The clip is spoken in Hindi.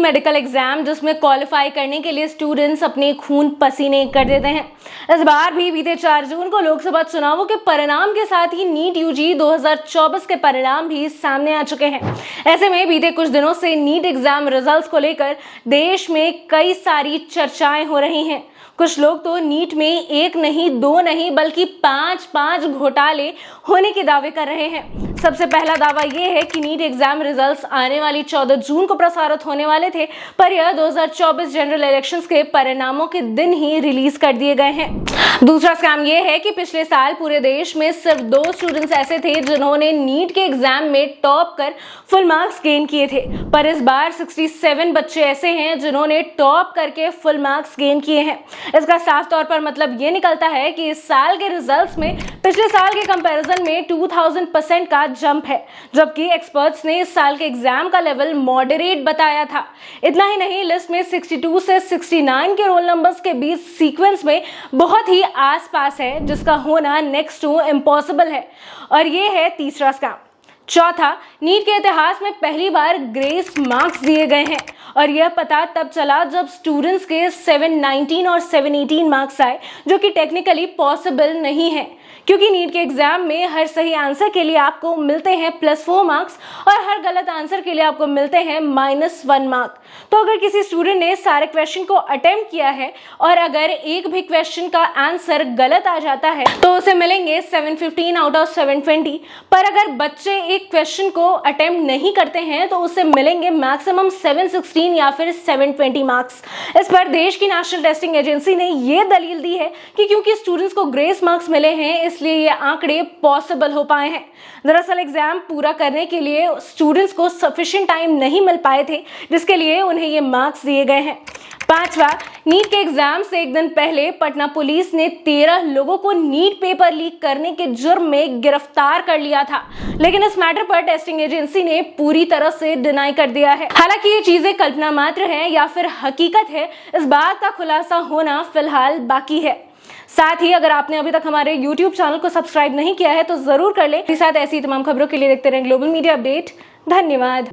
मेडिकल एग्जाम जिसमें क्वालिफाई करने के लिए स्टूडेंट्स अपने खून पसीने कर देते हैं। इस बार भी बीते 4 जून को लोकसभा चुनावों के परिणाम के साथ ही नीट यूजी 2024 के परिणाम भी सामने आ चुके हैं। ऐसे में बीते कुछ दिनों से नीट एग्जाम रिजल्ट्स को लेकर देश में कई सारी चर्चाएं हो रही हैं। कुछ लोग तो नीट में 1 नहीं 2 नहीं बल्कि 5 घोटाले होने के दावे कर रहे हैं। सबसे पहला दावा यह है कि नीट एग्जाम रिजल्ट्स आने वाली 14 जून को प्रसारित होने वाले थे, पर यह 2024 जनरल इलेक्शंस के परिणामों के दिन ही रिलीज कर दिए गए हैं। दूसरा स्कैम यह है कि पिछले साल पूरे देश में सिर्फ 2 स्टूडेंट्स ऐसे थे जिन्होंने नीट के एग्जाम में टॉप कर फुल मार्क्स गेन किए थे, पर इस बार 67 बच्चे ऐसे हैं जिन्होंने टॉप करके फुल मार्क्स गेन किए हैं। इसका साफ तौर पर मतलब ये निकलता है कि इस साल के रिजल्ट्स में पिछले साल के कंपैरिजन में 2000% का जंप है, जबकि एक्सपर्ट्स ने इस साल के एग्जाम का लेवल मॉडरेट बताया था। इतना ही नहीं, लिस्ट में 62 से 69 के रोल नंबर्स के बीच सीक्वेंस में बहुत ही आसपास है, जिसका होना नेक्स्ट टू इम्पॉसिबल है। और ये है तीसरा स्कैम। चौथा, नीट के इतिहास में पहली बार ग्रेस मार्क्स दिए गए हैं, और यह पता तब चला जब स्टूडेंट्स के 719 और 718 मार्क्स आए, जो कि टेक्निकली पॉसिबल नहीं है, क्योंकि नीट के एग्जाम में हर सही आंसर के लिए आपको मिलते हैं +4 मार्क्स और हर गलत आंसर के लिए आपको मिलते हैं -1 मार्क। तो अगर किसी स्टूडेंट ने सारे क्वेश्चन को अटेम्प्ट किया है और अगर एक भी क्वेश्चन का आंसर गलत आ जाता है तो उसे मिलेंगे 715 आउट ऑफ 720, पर अगर बच्चे एक क्वेश्चन को अटेम्प्ट नहीं करते हैं तो उसे मिलेंगे मैक्सिमम 716 या फिर 720 मार्क्स। इस पर देश की नेशनल टेस्टिंग एजेंसी ने यह दलील दी है कि क्योंकि स्टूडेंट्स को ग्रेस मार्क्स मिले हैं इसलिए ये आंकड़े पॉसिबल हो पाए हैं। दरअसल एग्जाम पूरा करने के लिए स्टूडेंट्स को सफिशिएंट टाइम नहीं मिल पाए थे, जिसके लिए उन्हें ये मार्क्स दिए गए हैं। पांचवा, नीट के एग्जाम से एक दिन पहले पटना पुलिस ने 13 लोगों को नीट पेपर लीक करने के जुर्म में गिरफ्तार कर लिया था, लेकिन इस मैटर पर टेस्टिंग एजेंसी ने पूरी तरह से डिनाई कर दिया है। हालांकि ये चीजें कल्पना मात्र है या फिर हकीकत है, इस बात का खुलासा होना फिलहाल बाकी है। साथ ही अगर आपने अभी तक हमारे YouTube चैनल को सब्सक्राइब नहीं किया है तो जरूर कर ले। साथ ऐसी तमाम खबरों के लिए देखते रहें ग्लोबल मीडिया अपडेट। धन्यवाद।